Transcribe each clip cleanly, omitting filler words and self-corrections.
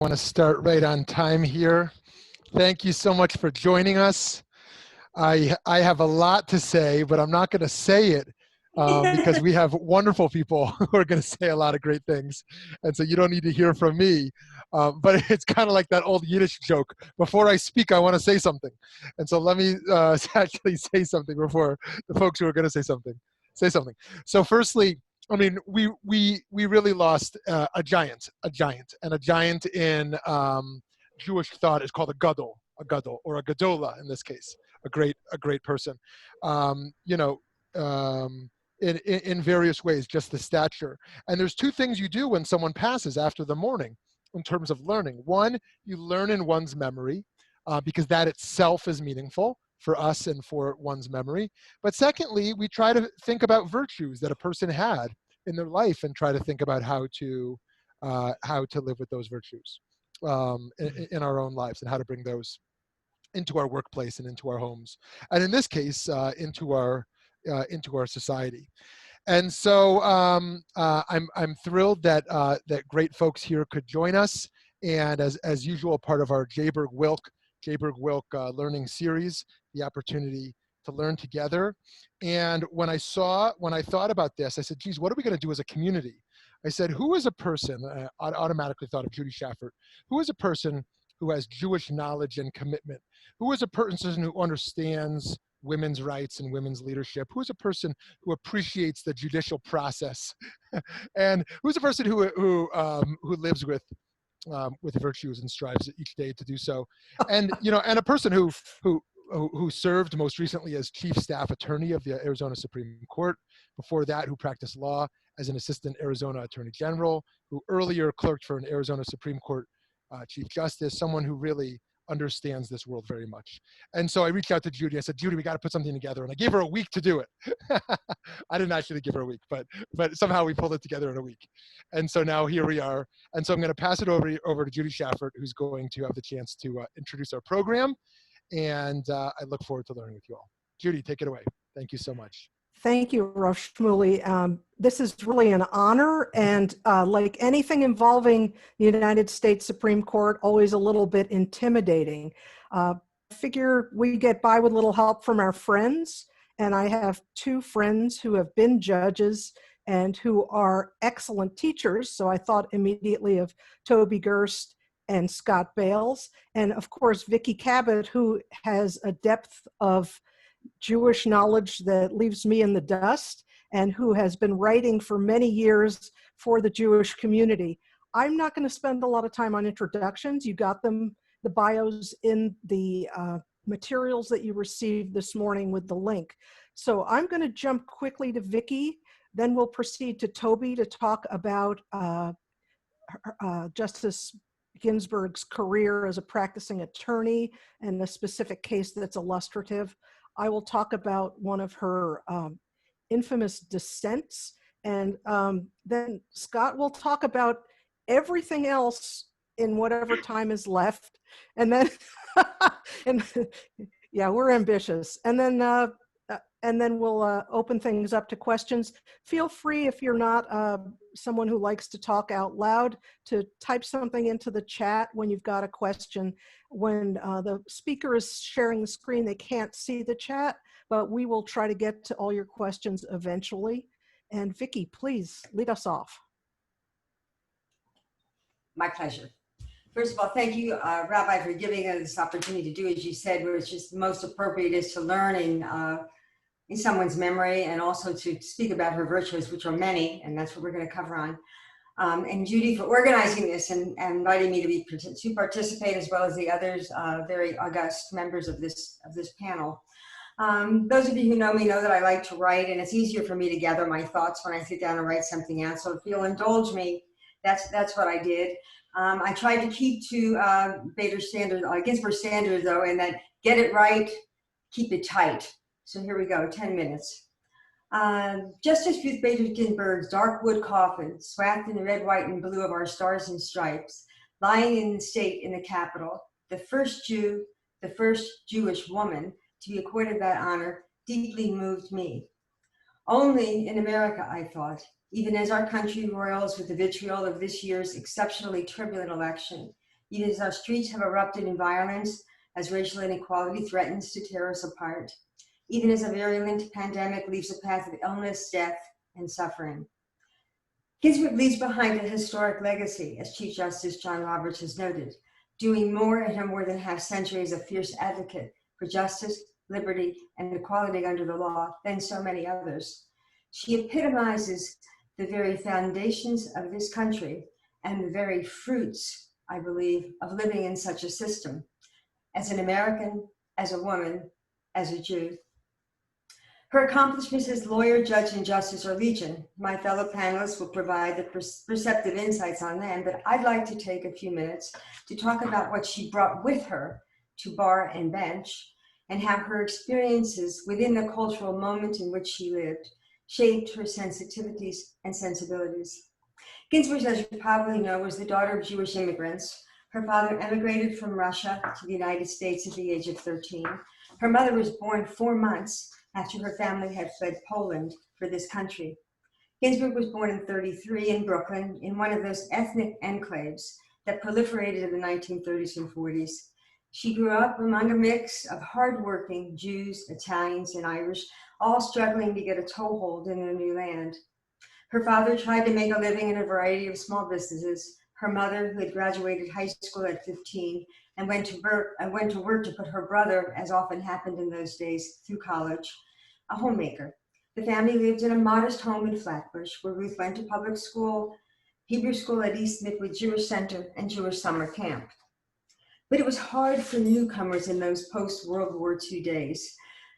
I want to start right on time here. Thank you so much for joining us. I have a lot to say, but I'm not going to say it because we have wonderful people who are going to say a lot of great things. And so you don't need to hear from me. But it's kind of like that old Yiddish joke. Before I speak, I want to say something. And so let me actually say something before the folks who are going to say something say something. So firstly, I mean, we really lost a giant in Jewish thought is called a gadol, or a gadola in this case, a great person. You know, in various ways, just the stature. And there's two things you do when someone passes after the mourning in terms of learning. One, you learn in one's memory because that itself is meaningful for us and for one's memory. But secondly, we try to think about virtues that a person had in their life and try to think about how to live with those virtues in our own lives and how to bring those into our workplace and into our homes, and in this case, into our society. And so I'm thrilled that that great folks here could join us, and as usual, part of our Jayberg-Wilk learning series, the opportunity to learn together. And when I thought about this, I said, geez, what are we going to do as a community? I said, who is a person, I automatically thought of Judy Schaffert, who is a person who has Jewish knowledge and commitment? Who is a person who understands women's rights and women's leadership? Who is a person who appreciates the judicial process? And who's a person who lives with virtues and strives each day to do so? And and a person who served most recently as chief staff attorney of the Arizona Supreme Court. Before that, who practiced law as an assistant Arizona Attorney General, who earlier clerked for an Arizona Supreme Court Chief Justice, someone who really understands this world very much. And so I reached out to Judy. I said, Judy, we got to put something together. And I gave her a week to do it. I didn't actually give her a week, but somehow we pulled it together in a week. And so now here we are. And so I'm going to pass it over to Judy Schaffert, who's going to have the chance to introduce our program. And I look forward to learning with you all. Judy, take it away. Thank you so much. Thank you, Rav Shmuley. This is really an honor, and like anything involving the United States Supreme Court, always a little bit intimidating. I figure we get by with a little help from our friends, and I have two friends who have been judges and who are excellent teachers, so I thought immediately of Toby Gerst and Scott Bales, and of course Vicki Cabot, who has a depth of Jewish knowledge that leaves me in the dust, and who has been writing for many years for the Jewish community. I'm not going to spend a lot of time on introductions. You got them, the bios, in the materials that you received this morning with the link. So I'm going to jump quickly to Vicki, then we'll proceed to Toby to talk about Justice Ginsburg's career as a practicing attorney and a specific case that's illustrative. I will talk about one of her infamous dissents, and then Scott will talk about everything else in whatever time is left, and then yeah, we're ambitious, and then we'll open things up to questions. Feel free, if you're not someone who likes to talk out loud, to type something into the chat when you've got a question. When the speaker is sharing the screen, they can't see the chat, but we will try to get to all your questions eventually. And Vicki, please lead us off. My pleasure. First of all, thank you, Rabbi, for giving us this opportunity to do, as you said, where it's just most appropriate is to learn in someone's memory, and also to speak about her virtues, which are many, and that's what we're going to cover on. And Judy for organizing this and inviting me to participate, as well as the others, very august members of this panel. Those of you who know me know that I like to write, and it's easier for me to gather my thoughts when I sit down and write something out. So if you'll indulge me, that's what I did. I tried to keep to Ginsburg's standard, though, and that get it right, keep it tight. So here we go, 10 minutes. Justice Ruth Bader Ginsburg's dark wood coffin, swathed in the red, white, and blue of our stars and stripes, lying in the state in the Capitol, the first Jew, the first Jewish woman to be accorded that honor, deeply moved me. Only in America, I thought, even as our country roils with the vitriol of this year's exceptionally turbulent election, even as our streets have erupted in violence, as racial inequality threatens to tear us apart, even as a virulent pandemic leaves a path of illness, death, and suffering. Ginsburg leaves behind a historic legacy, as Chief Justice John Roberts has noted, doing more in her more than half century as a fierce advocate for justice, liberty, and equality under the law than so many others. She epitomizes the very foundations of this country and the very fruits, I believe, of living in such a system. As an American, as a woman, as a Jew. Her accomplishments as lawyer, judge, and justice are legion. My fellow panelists will provide the perceptive insights on them, but I'd like to take a few minutes to talk about what she brought with her to bar and bench, and how her experiences within the cultural moment in which she lived shaped her sensitivities and sensibilities. Ginsburg, as you probably know, was the daughter of Jewish immigrants. Her father emigrated from Russia to the United States at the age of 13. Her mother was born 4 months after her family had fled Poland for this country. Ginsburg was born in 1933 in Brooklyn, in one of those ethnic enclaves that proliferated in the 1930s and 40s. She grew up among a mix of hardworking Jews, Italians, and Irish, all struggling to get a toehold in their new land. Her father tried to make a living in a variety of small businesses. Her mother, who had graduated high school at 15 and went to work to put her brother, as often happened in those days, through college, a homemaker. The family lived in a modest home in Flatbush, where Ruth went to public school, Hebrew school at East Midwood Jewish Center, and Jewish summer camp. But it was hard for newcomers in those post-World War II days.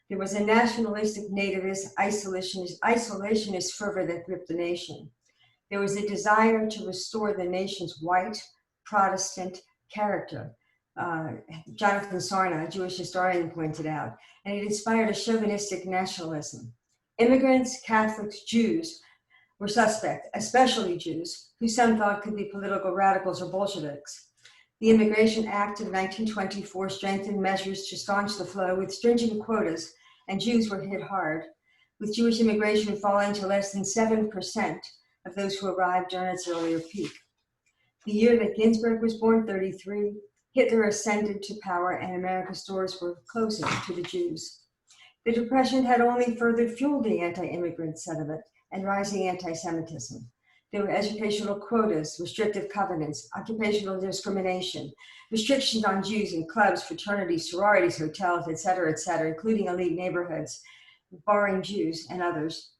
There was a nationalistic, nativist, isolationist fervor that gripped the nation. There was a desire to restore the nation's white, Protestant character. Jonathan Sarna, a Jewish historian, pointed out, and it inspired a chauvinistic nationalism. Immigrants, Catholics, Jews were suspect, especially Jews, who some thought could be political radicals or Bolsheviks. The Immigration Act of 1924 strengthened measures to staunch the flow with stringent quotas, and Jews were hit hard, with Jewish immigration falling to less than 7% of those who arrived during its earlier peak. The year that Ginsburg was born, 1933, Hitler ascended to power and America's doors were closing to the Jews. The Depression had only further fueled the anti-immigrant sentiment and rising anti-Semitism. There were educational quotas, restrictive covenants, occupational discrimination, restrictions on Jews in clubs, fraternities, sororities, hotels, et cetera, including elite neighborhoods, barring Jews and others.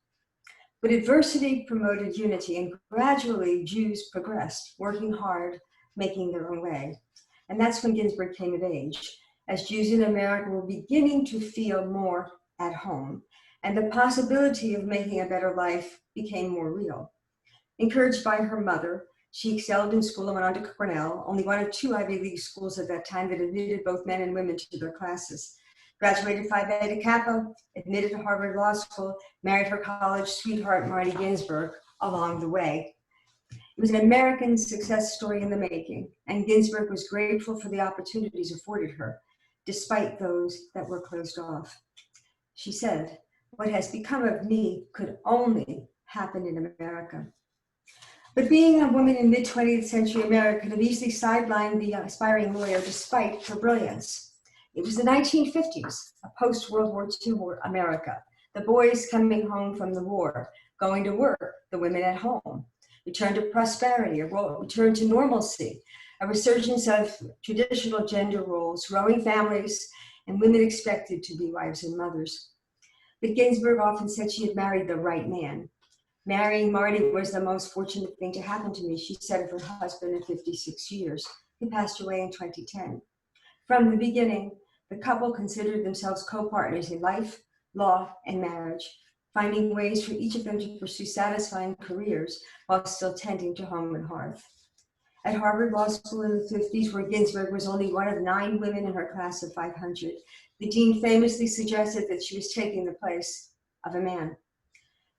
But adversity promoted unity, and gradually Jews progressed, working hard, making their own way. And that's when Ginsburg came of age, as Jews in America were beginning to feel more at home, and the possibility of making a better life became more real. Encouraged by her mother, she excelled in school and went on to Cornell, only one of 2 Ivy League schools at that time that admitted both men and women to their classes. Graduated Phi Beta Kappa, admitted to Harvard Law School, married her college sweetheart, Marty Ginsburg, along the way. It was an American success story in the making, and Ginsburg was grateful for the opportunities afforded her, despite those that were closed off. She said, "What has become of me could only happen in America." But being a woman in mid-20th century America could have easily sidelined the aspiring lawyer despite her brilliance. It was the 1950s, a post-World War II America. The boys coming home from the war, going to work, the women at home. Return to prosperity, a return to normalcy, a resurgence of traditional gender roles, growing families, and women expected to be wives and mothers. But Ginsburg often said she had married the right man. Marrying Marty was the most fortunate thing to happen to me, she said of her husband of 56 years, who passed away in 2010. From the beginning, the couple considered themselves co-partners in life, law, and marriage, finding ways for each of them to pursue satisfying careers while still tending to home and hearth. At Harvard Law School in the 50s, where Ginsburg was only one of 9 women in her class of 500, the dean famously suggested that she was taking the place of a man.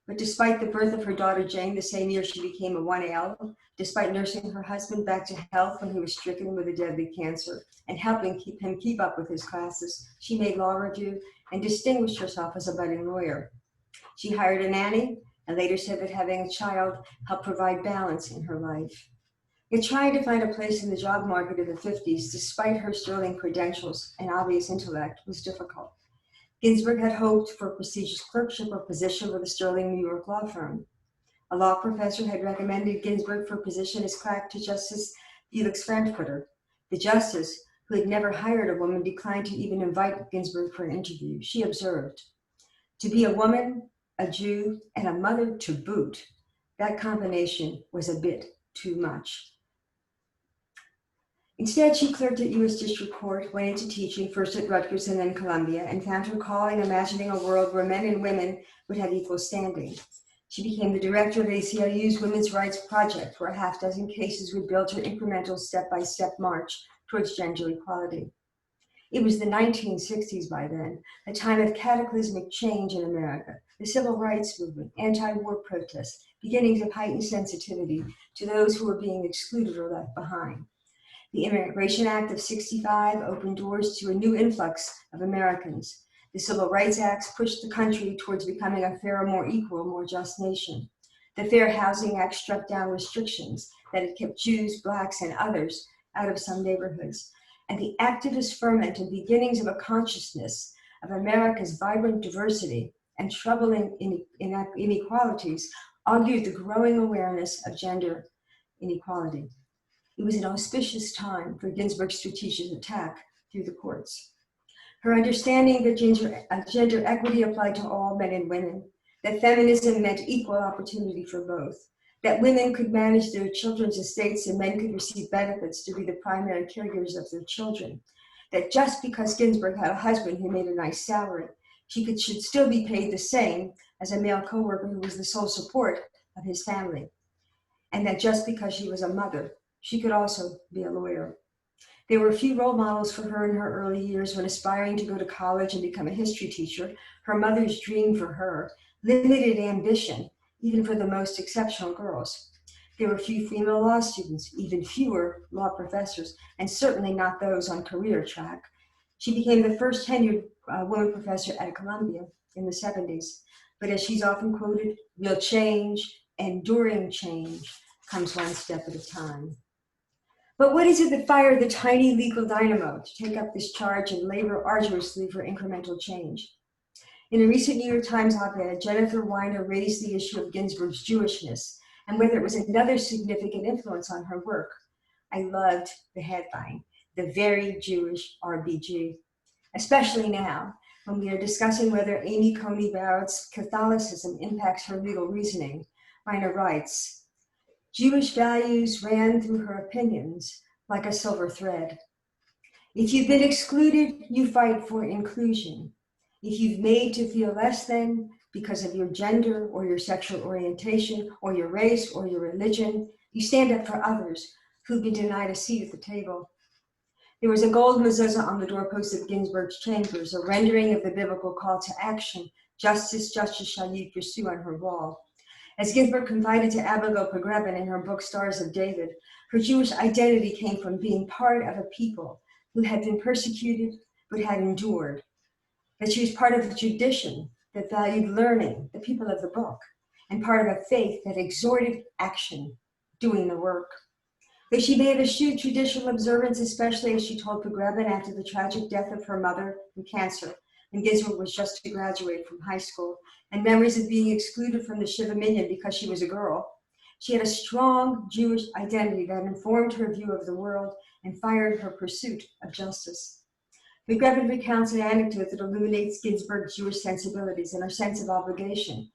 But despite the birth of her daughter Jane the same year she became a 1L, despite nursing her husband back to health when he was stricken with a deadly cancer and helping him keep up with his classes, she made law review and distinguished herself as a budding lawyer. She hired a nanny and later said that having a child helped provide balance in her life. Yet trying to find a place in the job market of the 50s, despite her sterling credentials and obvious intellect, was difficult. Ginsburg had hoped for a prestigious clerkship or position with a sterling New York law firm. A law professor had recommended Ginsburg for a position as clerk to Justice Felix Frankfurter. The justice, who had never hired a woman, declined to even invite Ginsburg for an interview. She observed, "To be a woman, a Jew, and a mother to boot, that combination was a bit too much." Instead, she clerked at U.S. District Court, went into teaching, first at Rutgers and then Columbia, and found her calling imagining a world where men and women would have equal standing. She became the director of ACLU's Women's Rights Project, where a half dozen cases would build her incremental step-by-step march towards gender equality. It was the 1960s by then, a time of cataclysmic change in America, the civil rights movement, anti-war protests, beginnings of heightened sensitivity to those who were being excluded or left behind. The Immigration Act of '65 opened doors to a new influx of Americans. The Civil Rights Acts pushed the country towards becoming a fairer, more equal, more just nation. The Fair Housing Act struck down restrictions that had kept Jews, Blacks, and others out of some neighborhoods. And the activist ferment and beginnings of a consciousness of America's vibrant diversity and troubling inequalities augured the growing awareness of gender inequality. It was an auspicious time for Ginsburg's strategic attack through the courts. Her understanding that gender equity applied to all men and women, that feminism meant equal opportunity for both, that women could manage their children's estates and men could receive benefits to be the primary caregivers of their children, that just because Ginsburg had a husband who made a nice salary, she should still be paid the same as a male coworker who was the sole support of his family, and that just because she was a mother, she could also be a lawyer. There were few role models for her in her early years when aspiring to go to college and become a history teacher. Her mother's dream for her limited ambition, even for the most exceptional girls. There were few female law students, even fewer law professors, and certainly not those on career track. She became the first tenured woman professor at Columbia in the 70s. But as she's often quoted, real change, enduring change, comes one step at a time. But what is it that fired the tiny legal dynamo to take up this charge and labor arduously for incremental change? In a recent New York Times op-ed, Jennifer Weiner raised the issue of Ginsburg's Jewishness and whether it was another significant influence on her work. I loved the headline, "The Very Jewish RBG," especially now when we are discussing whether Amy Coney Barrett's Catholicism impacts her legal reasoning. Weiner writes, "Jewish values ran through her opinions like a silver thread. If you've been excluded, you fight for inclusion. If you've made to feel less than because of your gender or your sexual orientation or your race or your religion, you stand up for others who've been denied a seat at the table." There was a gold mezuzah on the doorpost of Ginsburg's chambers, a rendering of the biblical call to action, "Justice, justice shall you pursue," on her wall. As Ginsburg confided to Abigail Pogrebin in her book Stars of David, her Jewish identity came from being part of a people who had been persecuted but had endured, that she was part of a tradition that valued learning, the people of the book, and part of a faith that exhorted action, doing the work. Though she may have eschewed traditional observance, especially as she told Pogrebin after the tragic death of her mother from cancer, when Ginsburg was just to graduate from high school, and memories of being excluded from the Shiva Minyan because she was a girl, she had a strong Jewish identity that informed her view of the world and fired her pursuit of justice. Pogrebin recounts an anecdote that illuminates Ginsburg's Jewish sensibilities and her sense of obligation.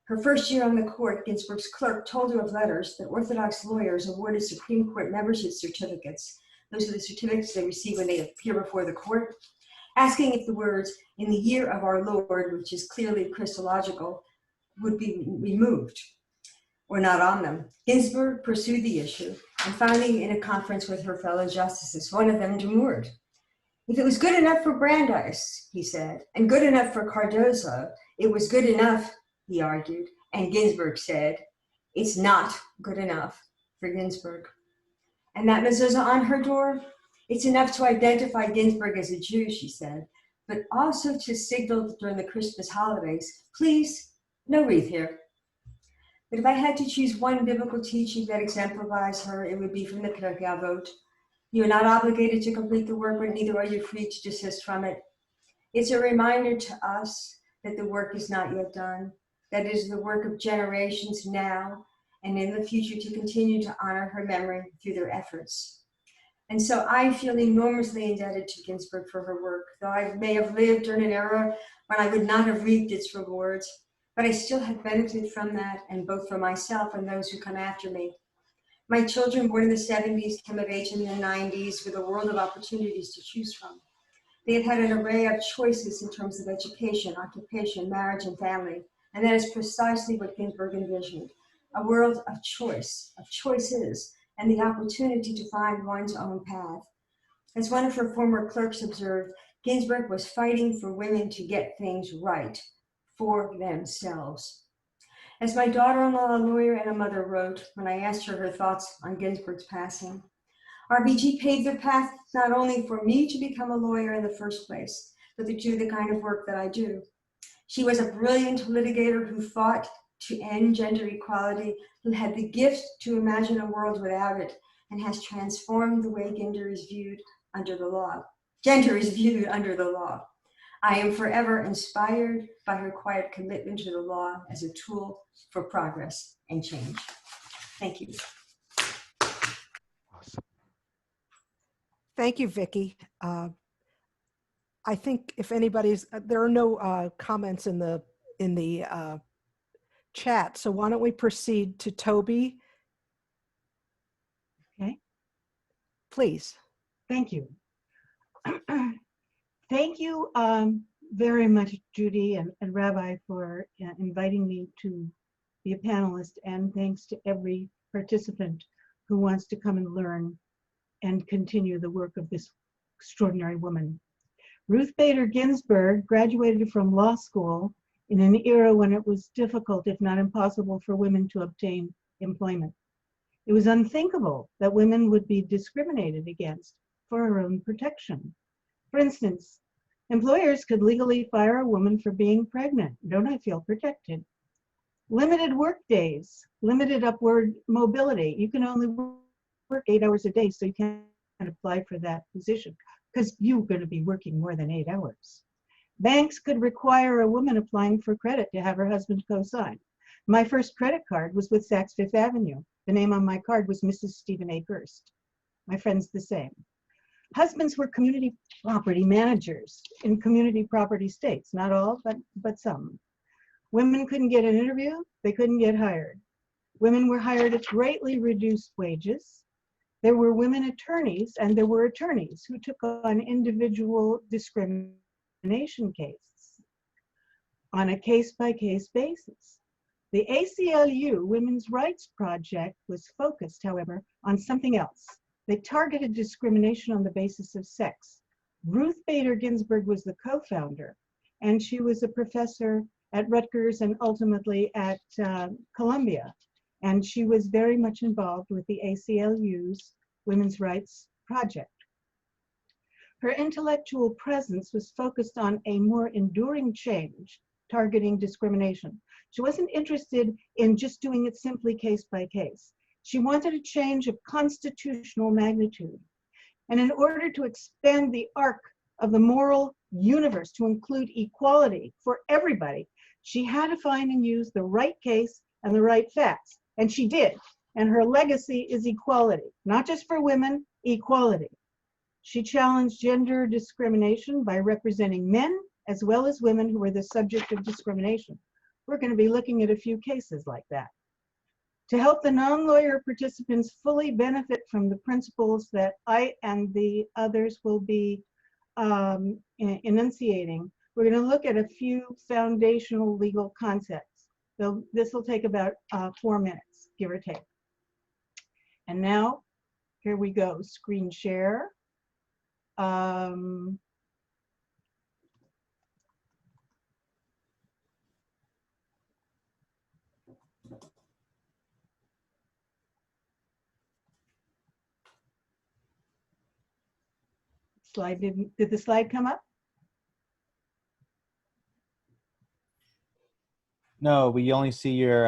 Her first year on the court, Ginsburg's clerk told her of letters that Orthodox lawyers awarded Supreme Court membership certificates. Those are the certificates they receive when they appear before the court, asking if the words "in the year of our Lord," which is clearly Christological, would be removed or not on them. Ginsburg pursued the issue, and finally in a conference with her fellow justices, one of them demurred. "If it was good enough for Brandeis," he said, "and good enough for Cardozo, it was good enough," he argued, and Ginsburg said, "It's not good enough for Ginsburg." And that mezuzah on her door? "It's enough to identify Ginsburg as a Jew," she said, "but also to signal during the Christmas holidays, please, no wreath here." But if I had to choose one biblical teaching that exemplifies her, it would be from the Cabot. You are not obligated to complete the work, but neither are you free to desist from it. It's a reminder to us that the work is not yet done, that it is the work of generations now and in the future to continue to honor her memory through their efforts. And so I feel enormously indebted to Ginsburg for her work, though I may have lived during an era when I would not have reaped its rewards, but I still have benefited from that, and both for myself and those who come after me. My children born in the 70s came of age in the 90s with a world of opportunities to choose from. They have had an array of choices in terms of education, occupation, marriage, and family, and that is precisely what Ginsburg envisioned, a world of choice, of choices, and the opportunity to find one's own path. As one of her former clerks observed, Ginsburg was fighting for women to get things right for themselves. As my daughter-in-law, a lawyer and a mother, wrote when I asked her thoughts on Ginsburg's passing, RBG paved the path not only for me to become a lawyer in the first place, but to do the kind of work that I do. She was a brilliant litigator who fought to end gender equality, who had the gift to imagine a world without it, and has transformed the way gender is viewed under the law. Gender is viewed under the law. I am forever inspired by her quiet commitment to the law as a tool for progress and change. Thank you. Awesome. Thank you, Vicki. I think if anybody's, there are no comments in the chat, so why don't we proceed to Toby? Okay, Please. thank you. Thank you very much, Judy and Rabbi, for inviting me to be a panelist, and thanks to every participant who wants to come and learn and continue the work of this extraordinary woman. Ruth Bader Ginsburg graduated from law school in an era when it was difficult, if not impossible, for women to obtain employment. It was unthinkable that women would be discriminated against for her own protection. For instance, employers could legally fire a woman for being pregnant. Don't I feel protected? Limited work days, limited upward mobility. You can only work 8 hours a day, so you can't apply for that position because you're going to be working more than 8 hours. Banks could require a woman applying for credit to have her husband co-sign. My first credit card was with Saks Fifth Avenue. The name on my card was Mrs. Stephen A. Gerst. My friend's the same. Husbands were community property managers in community property states, not all, but some. Women couldn't get an interview, they couldn't get hired. Women were hired at greatly reduced wages. There were women attorneys, and there were attorneys who took on individual discrimination cases on a case-by-case basis. The ACLU Women's Rights Project was focused, however, on something else. They targeted discrimination on the basis of sex. Ruth Bader Ginsburg was the co-founder, and she was a professor at Rutgers and ultimately at Columbia. And she was very much involved with the ACLU's Women's Rights Project. Her intellectual presence was focused on a more enduring change targeting discrimination. She wasn't interested in just doing it simply case by case. She wanted a change of constitutional magnitude. And in order to expand the arc of the moral universe to include equality for everybody, she had to find and use the right case and the right facts. And she did. And her legacy is equality, not just for women, equality. She challenged gender discrimination by representing men as well as women who were the subject of discrimination. We're going to be looking at a few cases like that. To help the non-lawyer participants fully benefit from the principles that I and the others will be enunciating, we're going to look at a few foundational legal concepts. So this will take about 4 minutes, give or take. And now, here we go, screen share. Slide did the slide come up? No, we only see your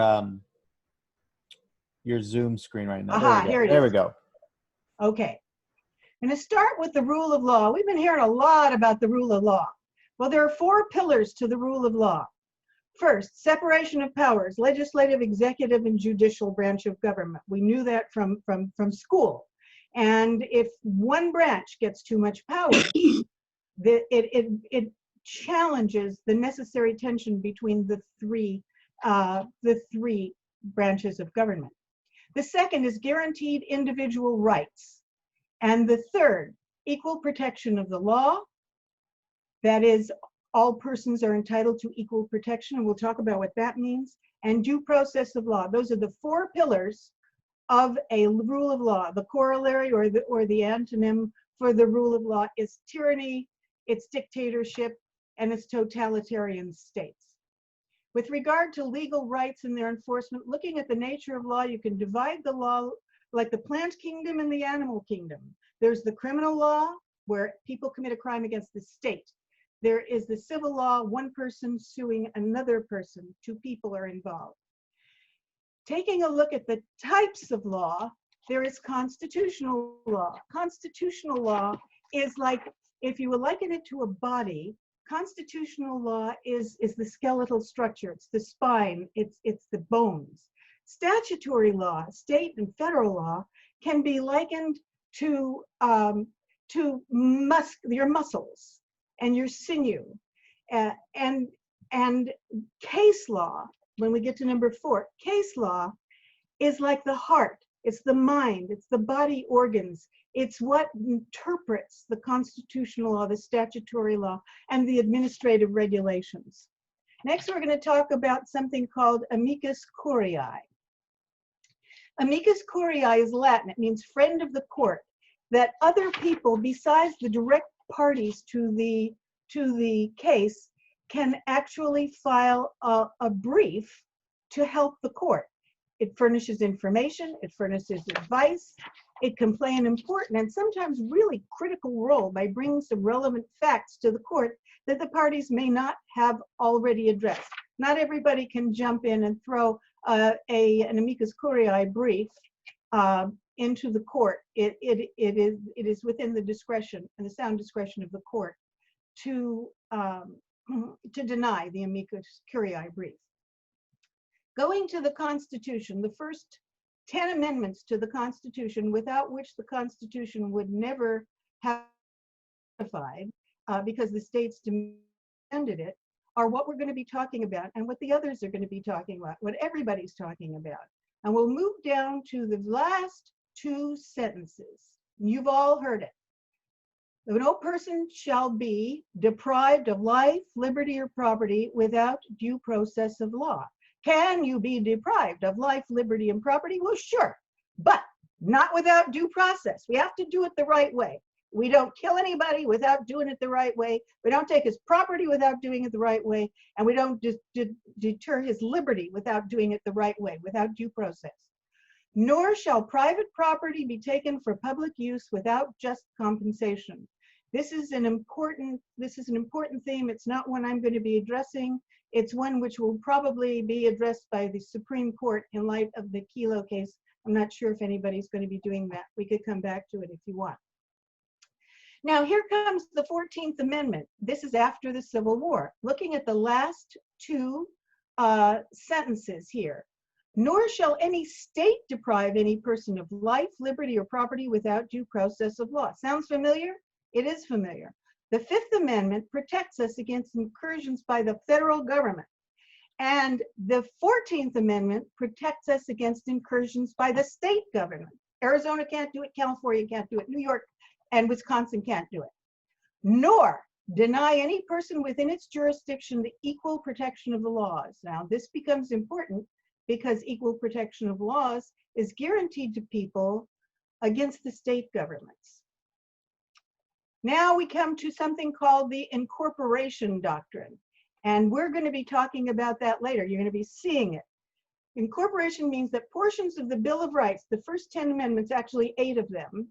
your Zoom screen right now. Aha, here it There we is. go. Okay. I'm going to start with the rule of law. We've been hearing a lot about the rule of law. Well, there are 4 pillars to the rule of law. First, separation of powers, legislative, executive, and judicial branch of government. We knew that from school. And if one branch gets too much power, it challenges the necessary tension between the three branches of government. The second is guaranteed individual rights. And the third, equal protection of the law. That is, all persons are entitled to equal protection, and we'll talk about what that means. And due process of law. Those are the 4 pillars of a rule of law. The corollary or the antonym for the rule of law is tyranny, it's dictatorship, and it's totalitarian states. With regard to legal rights and their enforcement, looking at the nature of law, you can divide the law like the plant kingdom and the animal kingdom. There's the criminal law, where people commit a crime against the state. There is the civil law, one person suing another person, 2 people are involved. Taking a look at the types of law, there is constitutional law. Constitutional law is like, if you would liken it to a body, constitutional law is the skeletal structure, it's the spine, it's the bones. Statutory law, state and federal law, can be likened to your muscles and your sinew. And case law, when we get to number 4, case law is like the heart, it's the mind, it's the body organs, it's what interprets the constitutional law, the statutory law, and the administrative regulations. Next, we're going to talk about something called amicus curiae. Amicus curiae is Latin, it means friend of the court, that other people besides the direct parties to the case can actually file a brief to help the court. It furnishes information, it furnishes advice, it can play an important and sometimes really critical role by bringing some relevant facts to the court that the parties may not have already addressed. Not everybody can jump in and throw an amicus curiae brief into the court. It is within the discretion and the sound discretion of the court to deny the amicus curiae brief. Going to the Constitution, the first 10 amendments to the Constitution, without which the Constitution would never have been ratified because the states demanded it, are what we're going to be talking about and what the others are going to be talking about, what everybody's talking about. And we'll move down to the last 2 sentences. You've all heard it. No person shall be deprived of life, liberty, or property without due process of law. Can you be deprived of life, liberty, and property? Well, sure, but not without due process. We have to do it the right way. We don't kill anybody without doing it the right way. We don't take his property without doing it the right way. And we don't deter his liberty without doing it the right way, without due process. Nor shall private property be taken for public use without just compensation. This is an important theme. It's not one I'm going to be addressing. It's one which will probably be addressed by the Supreme Court in light of the Kelo case. I'm not sure if anybody's going to be doing that. We could come back to it if you want. Now, here comes the 14th Amendment. This is after the Civil War. Looking at the last 2 sentences here. Nor shall any state deprive any person of life, liberty, or property without due process of law. Sounds familiar? It is familiar. The 5th Amendment protects us against incursions by the federal government. And the 14th Amendment protects us against incursions by the state government. Arizona can't do it, California can't do it, New York and Wisconsin can't do it. Nor deny any person within its jurisdiction the equal protection of the laws. Now, this becomes important because equal protection of laws is guaranteed to people against the state governments. Now we come to something called the incorporation doctrine. And we're going to be talking about that later. You're going to be seeing it. Incorporation means that portions of the Bill of Rights, the first 10 amendments, actually 8 of them,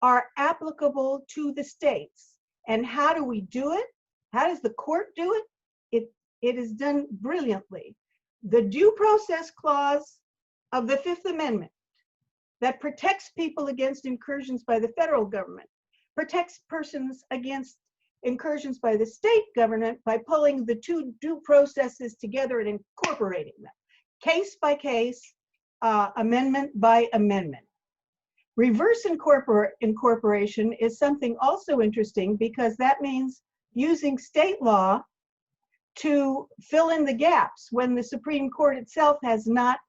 are applicable to the states. And how do we do it? How does the court do it? It is done brilliantly. The due process clause of the Fifth Amendment that protects people against incursions by the federal government, protects persons against incursions by the state government by pulling the two due processes together and incorporating them, case by case, amendment by amendment. Reverse incorporation is something also interesting because that means using state law to fill in the gaps when the Supreme Court itself has not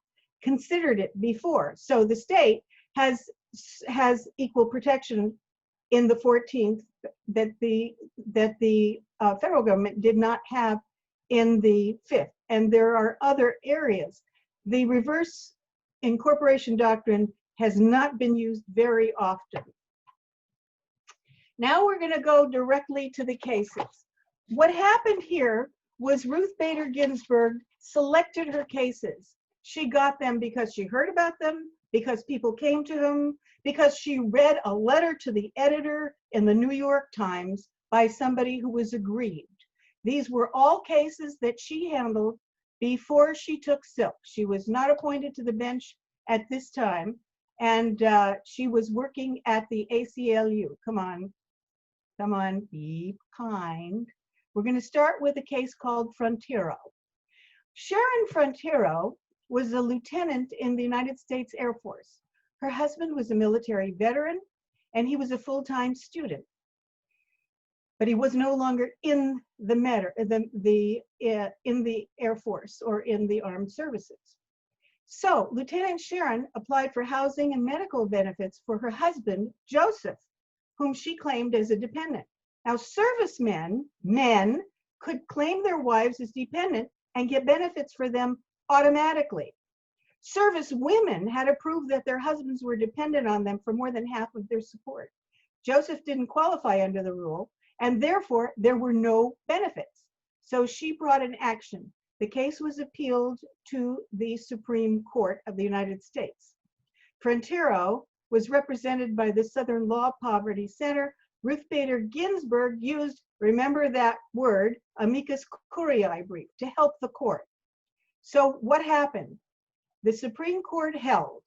considered it before. So the state has equal protection in the 14th that the federal government did not have in the 5th. And there are other areas. The reverse incorporation doctrine has not been used very often. Now we're going to go directly to the cases. What happened here was Ruth Bader Ginsburg selected her cases. She got them because she heard about them, because people came to them, because she read a letter to the editor in the New York Times by somebody who was aggrieved. These were all cases that she handled before she took silk. She was not appointed to the bench at this time, and she was working at the ACLU. Come on, be kind. We're going to start with a case called Frontiero. Sharon Frontiero was a lieutenant in the United States Air Force. Her husband was a military veteran, and he was a full-time student. But he was no longer in the Air Force or in the armed services. So Lieutenant Sharon applied for housing and medical benefits for her husband, Joseph, whom she claimed as a dependent. Now, servicemen, men, could claim their wives as dependent and get benefits for them automatically. Service women had to prove that their husbands were dependent on them for more than half of their support. Joseph didn't qualify under the rule, and therefore there were no benefits. So she brought an action. The case was appealed to the Supreme Court of the United States. Frontiero was represented by the Southern Law Poverty Center. Ruth Bader Ginsburg used, remember that word, amicus curiae brief, to help the court. So what happened? The Supreme Court held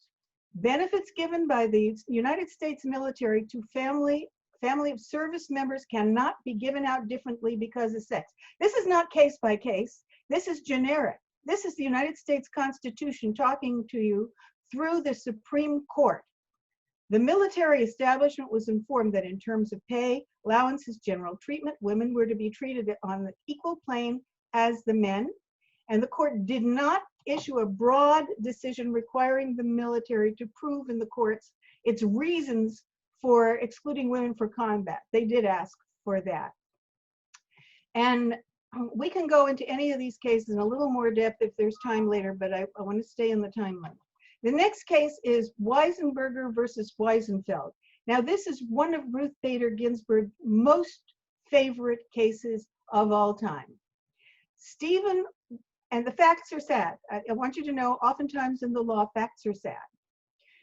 benefits given by the United States military to family of service members cannot be given out differently because of sex. This is not case by case. This is generic. This is the United States Constitution talking to you through the Supreme Court. The military establishment was informed that in terms of pay, allowances, general treatment, women were to be treated on the equal plane as the men, and the court did not issue a broad decision requiring the military to prove in the courts its reasons for excluding women for combat. They did ask for that. And we can go into any of these cases in a little more depth if there's time later, but I want to stay in the time limit. The next case is Weisenberger versus Weisenfeld. Now, this is one of Ruth Bader Ginsburg's most favorite cases of all time. Stephen, and the facts are sad. I want you to know, oftentimes in the law, facts are sad.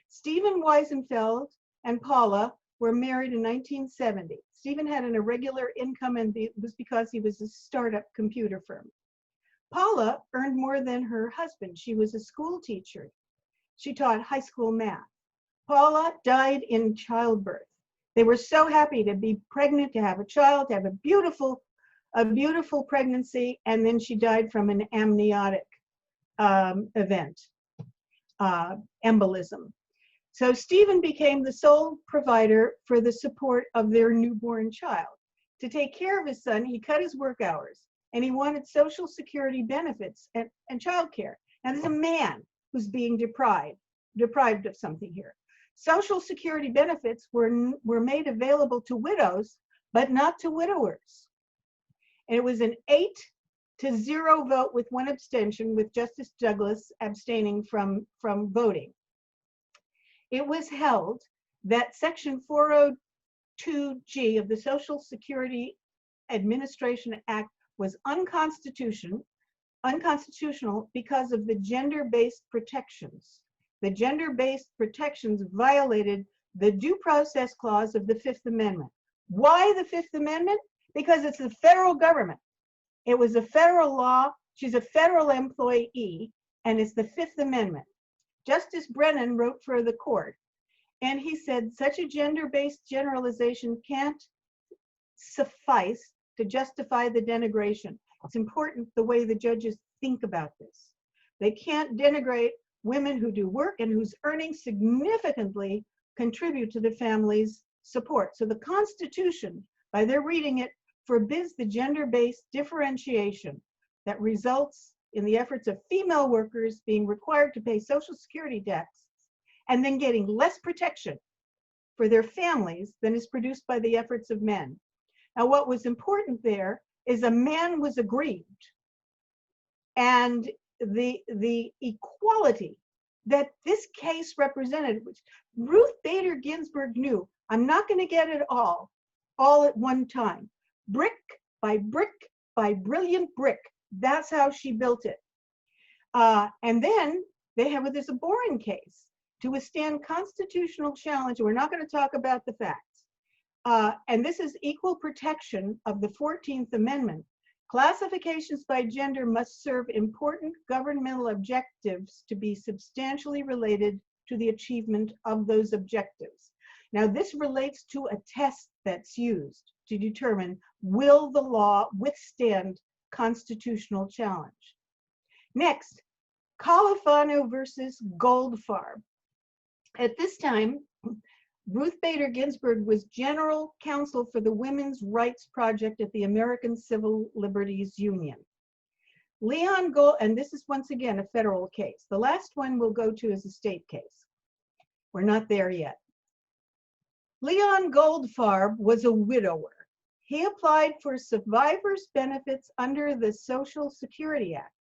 Stephen Weisenfeld and Paula were married in 1970. Stephen had an irregular income, and it was because he was a startup computer firm. Paula earned more than her husband. She was a school teacher. She taught high school math. Paula died in childbirth. They were so happy to be pregnant, to have a child, to have a beautiful pregnancy, and then she died from an amniotic event, embolism. So Stephen became the sole provider for the support of their newborn child. To take care of his son, he cut his work hours, and he wanted Social Security benefits and child care. Now, there's a man who's being deprived of something here. Social Security benefits were made available to widows, but not to widowers. And it was an 8-0 vote with one abstention, with Justice Douglas abstaining from voting. It was held that Section 402G of the Social Security Administration Act was unconstitutional because of the gender-based protections. The gender-based protections violated the Due Process Clause of the Fifth Amendment. Why the Fifth Amendment? Because it's the federal government. It was a federal law. She's a federal employee, and it's the Fifth Amendment. Justice Brennan wrote for the court, and he said such a gender-based generalization can't suffice to justify the denigration. It's important the way the judges think about this. They can't denigrate women who do work and whose earnings significantly contribute to the family's support. So the Constitution, by their reading it, forbids the gender-based differentiation that results in the efforts of female workers being required to pay Social Security taxes and then getting less protection for their families than is produced by the efforts of men. Now, what was important there is a man was aggrieved, and the equality that this case represented, which Ruth Bader Ginsburg knew, I'm not going to get it all at one time. Brick by brilliant brick. That's how she built it. And then they have this a boring case to withstand constitutional challenge. We're not going to talk about the facts. And this is equal protection of the 14th Amendment. Classifications by gender must serve important governmental objectives to be substantially related to the achievement of those objectives. Now, this relates to a test that's used to determine, will the law withstand constitutional challenge? Next, Califano versus Goldfarb. At this time, Ruth Bader Ginsburg was general counsel for the Women's Rights Project at the American Civil Liberties Union. Leon Gold, and this is once again a federal case. The last one we'll go to is a state case. We're not there yet. Leon Goldfarb was a widower. He applied for survivors' benefits under the Social Security Act.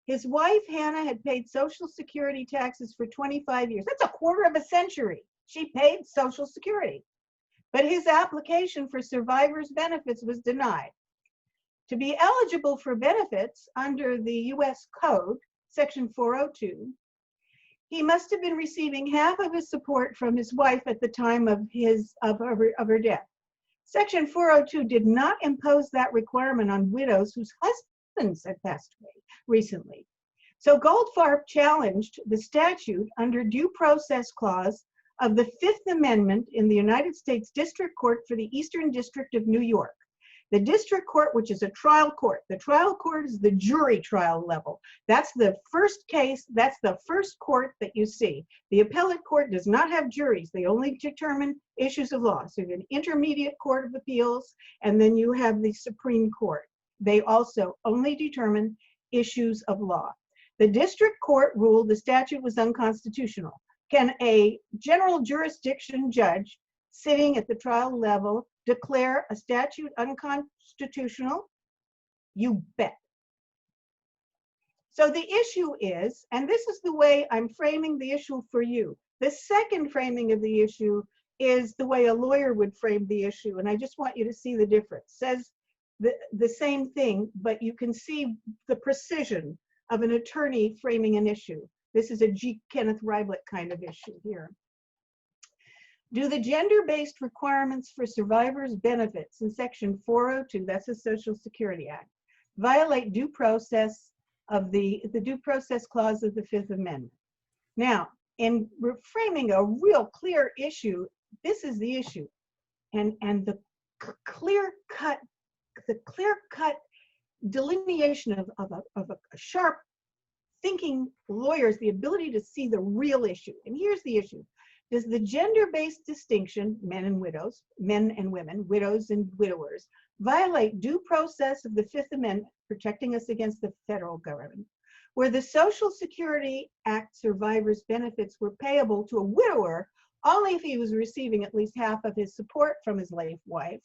His wife, Hannah, had paid Social Security taxes for 25 years. That's a quarter of a century. She paid Social Security. But his application for survivors' benefits was denied. To be eligible for benefits under the U.S. Code, Section 402, he must have been receiving half of his support from his wife at the time of her death. Section 402 did not impose that requirement on widows whose husbands had passed away recently. So Goldfarb challenged the statute under due process clause of the Fifth Amendment in the United States District Court for the Eastern District of New York. The district court, which is a trial court, the trial court is the jury trial level. That's the first case, that's the first court that you see. The appellate court does not have juries. They only determine issues of law. So you have an intermediate court of appeals, and then you have the Supreme Court. They also only determine issues of law. The district court ruled the statute was unconstitutional. Can a general jurisdiction judge sitting at the trial level declare a statute unconstitutional? You bet. So the issue is, and this is the way I'm framing the issue for you. The second framing of the issue is the way a lawyer would frame the issue, and I just want you to see the difference. It says the same thing, but you can see the precision of an attorney framing an issue. This is a G. Kenneth Reiblet kind of issue here. Do the gender-based requirements for survivors' benefits in Section 402, that's the Social Security Act, violate due process of the due process clause of the Fifth Amendment? Now, in framing a real clear issue, this is the issue, and the clear-cut delineation of a sharp thinking lawyers, the ability to see the real issue. And here's the issue. Does the gender-based distinction, men and women, widows and widowers, violate due process of the Fifth Amendment, protecting us against the federal government, where the Social Security Act survivors' benefits were payable to a widower only if he was receiving at least half of his support from his late wife,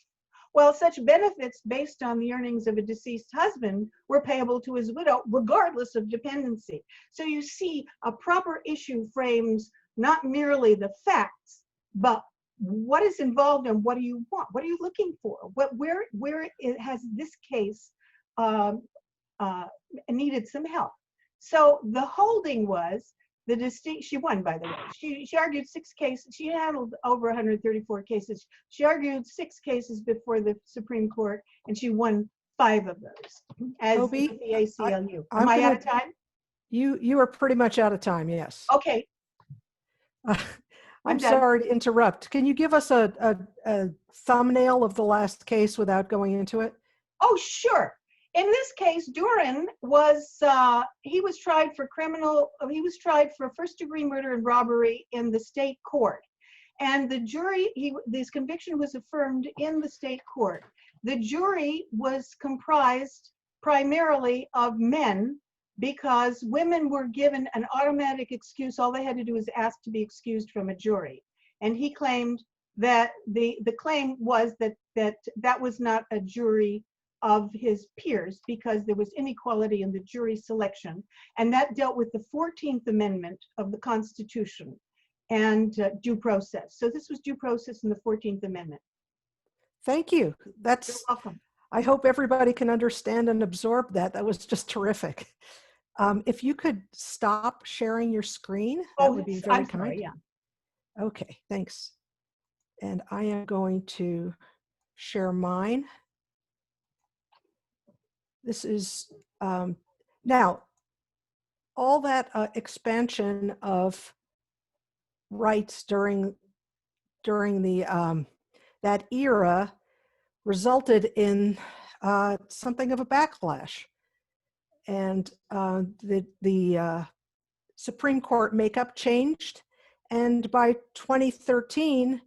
while such benefits based on the earnings of a deceased husband were payable to his widow regardless of dependency. So you see, a proper issue frames not merely the facts, but what is involved and what do you want? What are you looking for? Where it has this case needed some help? So the holding was she won, by the way. She argued 6 cases. She handled over 134 cases. She argued 6 cases before the Supreme Court, and she won 5 of those as Toby, the ACLU. Am I out of time? You are pretty much out of time, yes. Okay. I'm I'm done. sorry to interrupt. Can you give us a thumbnail of the last case without going into it? Oh, sure. In this case, Duran was, he was tried for first-degree murder and robbery in the state court. And the jury, this conviction was affirmed in the state court. The jury was comprised primarily of men because women were given an automatic excuse. All they had to do was ask to be excused from a jury. And he claimed that the claim was that was not a jury of his peers because there was inequality in the jury selection. And that dealt with the 14th Amendment of the Constitution and due process. So this was due process in the 14th Amendment. Thank you. You're welcome. I hope everybody can understand and absorb that. That was just terrific. If you could stop sharing your screen, that would be very I'm kind. sorry, yeah. Okay, thanks. And I am going to share mine. This is, now, all that expansion of rights during the that era resulted in something of a backlash. And the Supreme Court makeup changed. And by 2013,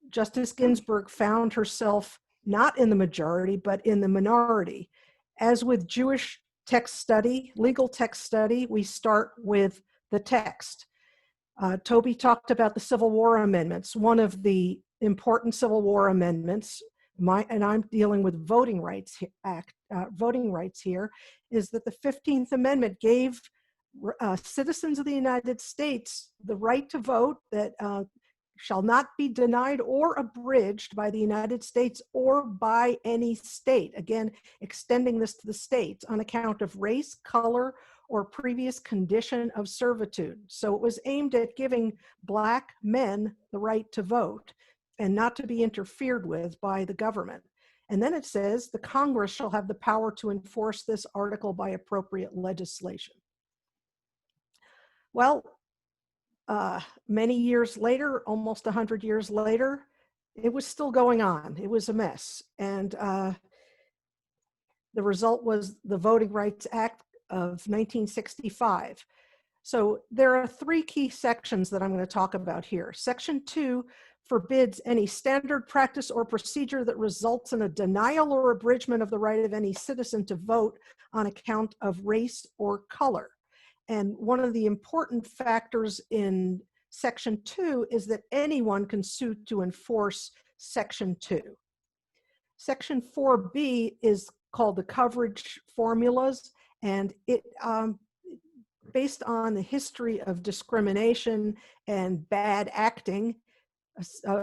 Justice Ginsburg found herself not in the majority, but in the minority. As with Jewish text study, legal text study, we start with the text. Toby talked about the Civil War amendments. One of the important Civil War amendments, and I'm dealing with Voting Rights Act, voting rights here, is that the 15th Amendment gave citizens of the United States the right to vote that shall not be denied or abridged by the United States or by any state. Again, extending this to the states on account of race, color, or previous condition of servitude. So it was aimed at giving Black men the right to vote and not to be interfered with by the government. And then it says the Congress shall have the power to enforce this article by appropriate legislation. Well, many years later, almost 100 years later, it was still going on. It was a mess. And the result was the Voting Rights Act of 1965. So there are three key sections that I'm going to talk about here. Section 2 forbids any standard practice or procedure that results in a denial or abridgment of the right of any citizen to vote on account of race or color. And one of the important factors in Section 2 is that anyone can sue to enforce Section 2. Section 4B is called the coverage formulas, and it based on the history of discrimination and bad acting,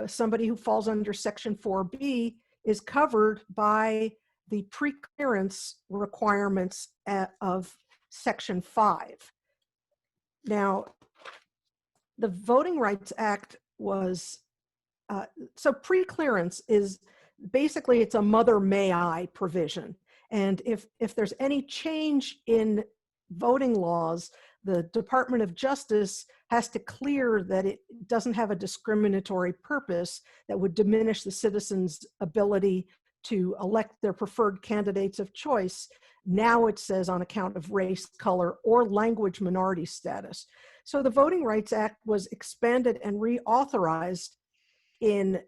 somebody who falls under Section 4B is covered by the pre-clearance requirements of Section 5. Now, the Voting Rights Act was, so pre-clearance is basically, it's a mother may I provision. And if there's any change in voting laws, the Department of Justice has to clear that it doesn't have a discriminatory purpose that would diminish the citizens' ability to elect their preferred candidates of choice. Now it says on account of race, color, or language minority status. So the Voting Rights Act was expanded and reauthorized in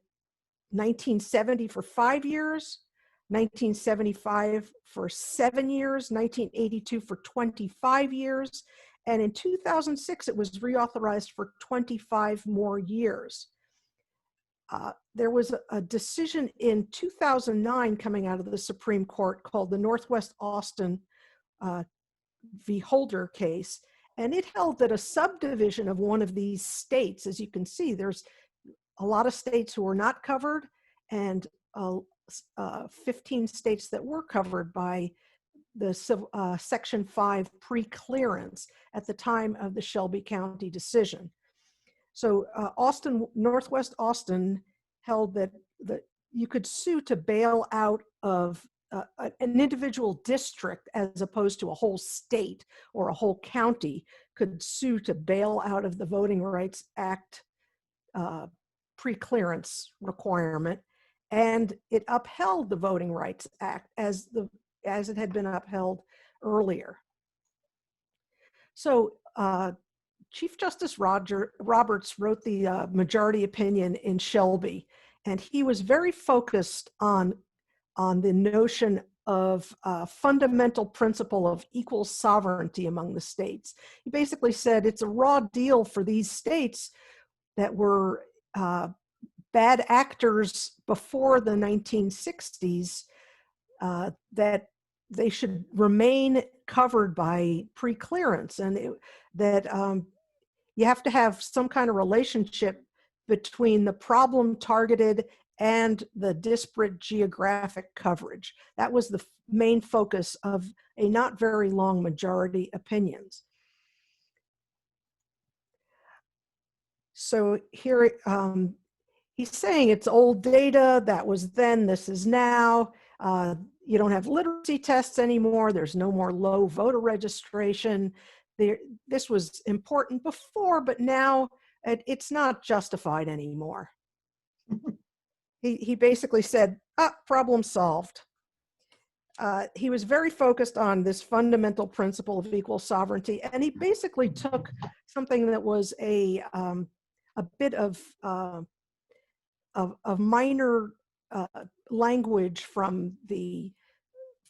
1970 for 5 years, 1975 for 7 years, 1982 for 25 years, and in 2006 it was reauthorized for 25 more years. There was a decision in 2009 coming out of the Supreme Court called the Northwest Austin v. Holder case, and it held that a subdivision of one of these states, as you can see, there's a lot of states who are not covered and 15 states that were covered by the Section 5 pre-clearance at the time of the Shelby County decision. So Northwest Austin held that you could sue to bail out of an individual district, as opposed to a whole state or a whole county, could sue to bail out of the Voting Rights Act pre-clearance requirement, and it upheld the Voting Rights Act as it had been upheld earlier. So Chief Justice Roberts wrote the majority opinion in Shelby, and he was very focused on the notion of fundamental principle of equal sovereignty among the states. He basically said it's a raw deal for these states that were bad actors before the 1960s, that they should remain covered by pre-clearance, and that you have to have some kind of relationship between the problem targeted and the disparate geographic coverage. That was the main focus of a not very long majority opinions. So here he's saying it's old data, that was then, this is now. You don't have literacy tests anymore. There's no more low voter registration. This was important before, but now it's not justified anymore. He basically said, problem solved. He was very focused on this fundamental principle of equal sovereignty, and he basically took something that was a bit of minor language from the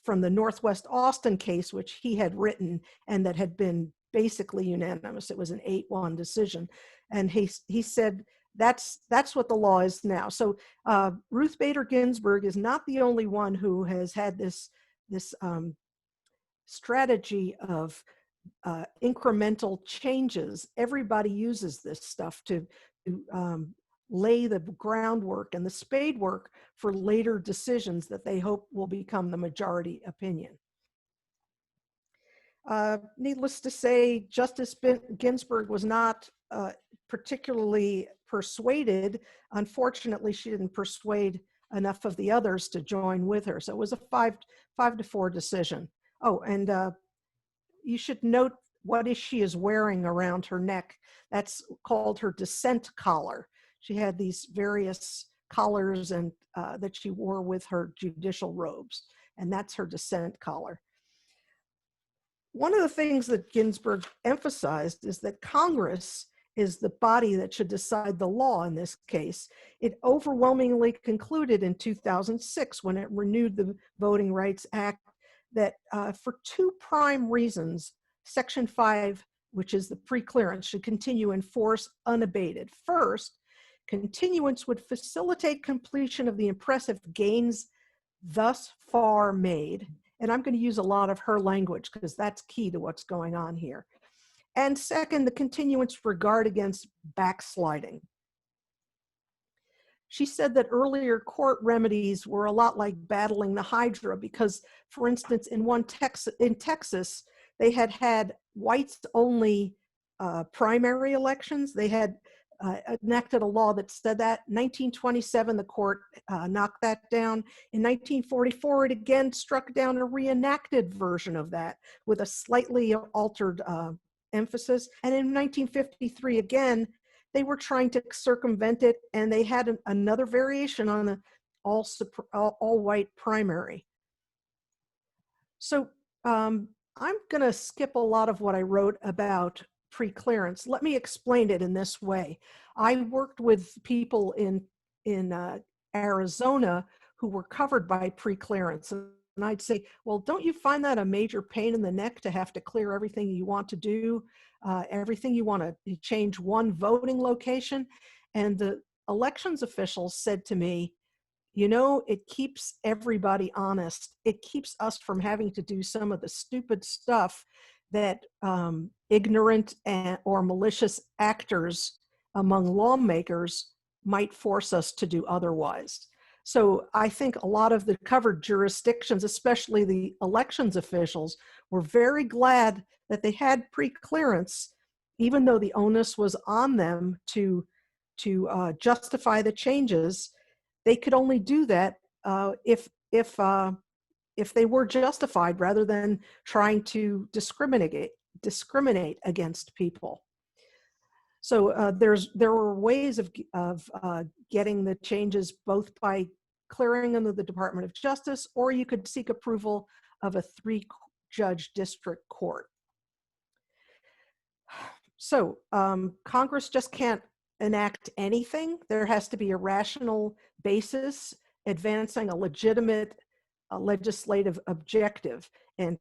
Northwest Austin case, which he had written and that had been basically unanimous. It was an 8-1 decision, and he said that's what the law is now. So Ruth Bader Ginsburg is not the only one who has had this strategy of incremental changes. Everybody uses this stuff to lay the groundwork and the spade work for later decisions that they hope will become the majority opinion. Needless to say, Justice Ginsburg was not particularly persuaded. Unfortunately, she didn't persuade enough of the others to join with her. So it was a 5-4 decision. Oh, and you should note what she is wearing around her neck. That's called her dissent collar. She had these various collars and that she wore with her judicial robes, and that's her dissent collar. One of the things that Ginsburg emphasized is that Congress is the body that should decide the law in this case. It overwhelmingly concluded in 2006, when it renewed the Voting Rights Act, that for 2 prime reasons, Section 5, which is the pre-clearance, should continue in force unabated. First, continuance would facilitate completion of the impressive gains thus far made. And I'm going to use a lot of her language because that's key to what's going on here. And second, the continuance would guard against backsliding. She said that earlier court remedies were a lot like battling the Hydra because, for instance, in Texas, they had whites-only primary elections. They had enacted a law that said that. In 1927, the court knocked that down. In 1944, it again struck down a reenacted version of that with a slightly altered emphasis. And in 1953, again, they were trying to circumvent it, and they had another variation on the all-white primary. So I'm going to skip a lot of what I wrote about pre-clearance. Let me explain it in this way. I worked with people in Arizona who were covered by pre-clearance, and I'd say, well, don't you find that a major pain in the neck to have to clear everything you want to do, everything you want to change one voting location? And the elections officials said to me, you know, it keeps everybody honest. It keeps us from having to do some of the stupid stuff that ignorant or malicious actors among lawmakers might force us to do otherwise. So I think a lot of the covered jurisdictions, especially the elections officials, were very glad that they had pre-clearance, even though the onus was on them to justify the changes. They could only do that if if they were justified, rather than trying to discriminate against people. So there were ways of getting the changes, both by clearing them with the Department of Justice, or you could seek approval of a 3-judge district court. So Congress just can't enact anything. There has to be a rational basis advancing a legitimate legislative objective, and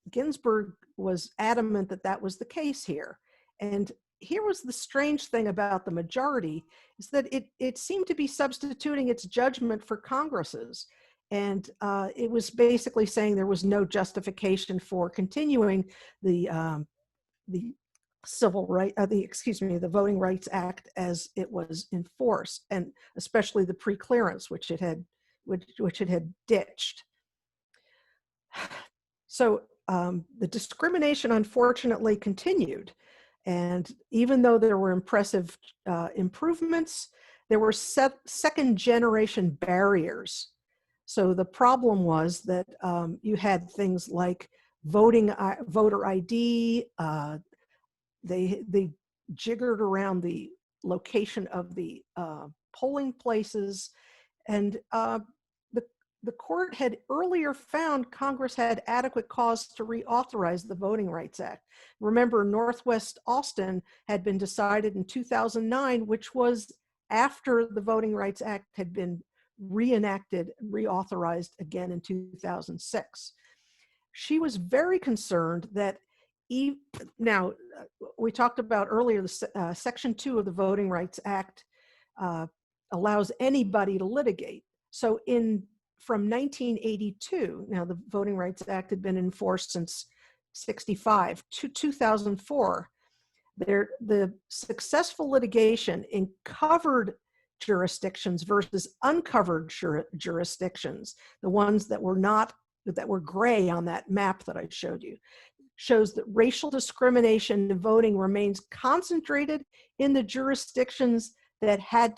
Ginsburg was adamant that that was the case here. And here was the strange thing about the majority, is that it seemed to be substituting its judgment for Congress's. And it was basically saying there was no justification for continuing the the Voting Rights Act as it was in force, and especially the pre-clearance, which it had ditched. So the discrimination, unfortunately, continued. And even though there were impressive improvements, there were second-generation barriers. So the problem was that you had things like voter ID. They jiggered around the location of the polling places, and the court had earlier found Congress had adequate cause to reauthorize the Voting Rights Act. Remember, Northwest Austin had been decided in 2009, which was after the Voting Rights Act had been reenacted, reauthorized again in 2006. She was very concerned that now, we talked about earlier, the Section 2 of the Voting Rights Act allows anybody to litigate. So from 1982, now the Voting Rights Act had been in force since 65, to 2004, the successful litigation in covered jurisdictions versus uncovered jurisdictions, the ones that were gray on that map that I showed you, shows that racial discrimination in voting remains concentrated in the jurisdictions that had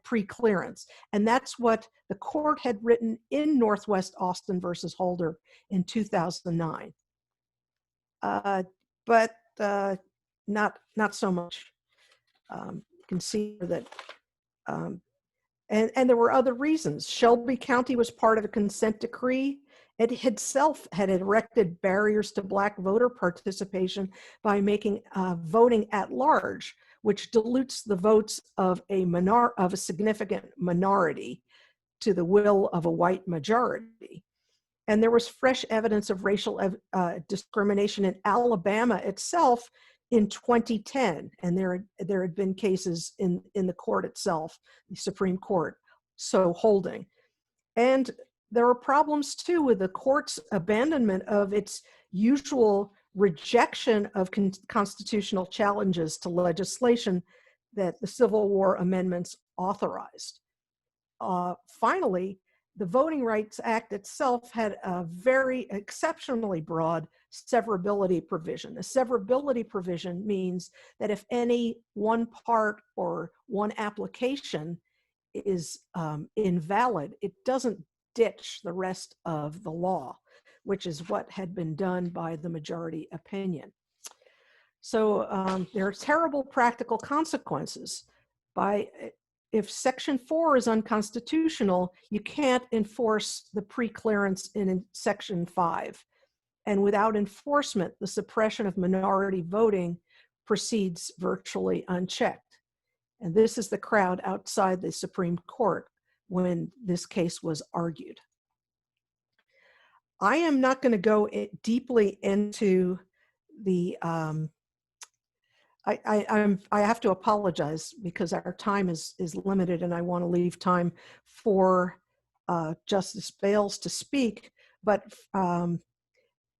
pre-clearance. And that's what the court had written in Northwest Austin versus Holder in 2009. But not so much. You can see that, and there were other reasons. Shelby County was part of a consent decree. It itself had erected barriers to Black voter participation by making voting at large, which dilutes the votes of a significant minority to the will of a white majority. And there was fresh evidence of racial discrimination in Alabama itself in 2010, and there had been cases in the court itself, the Supreme Court, so holding. And there are problems too with the court's abandonment of its usual rejection of constitutional challenges to legislation that the Civil War amendments authorized. Finally, the Voting Rights Act itself had a very exceptionally broad severability provision. A severability provision means that if any one part or one application is invalid, it doesn't ditch the rest of the law, which is what had been done by the majority opinion. So there are terrible practical consequences. If Section 4 is unconstitutional, you can't enforce the pre-clearance in Section 5. And without enforcement, the suppression of minority voting proceeds virtually unchecked. And this is the crowd outside the Supreme Court when this case was argued. I am not going to go deeply into the, I have to apologize because our time is limited and I want to leave time for Justice Bales to speak, but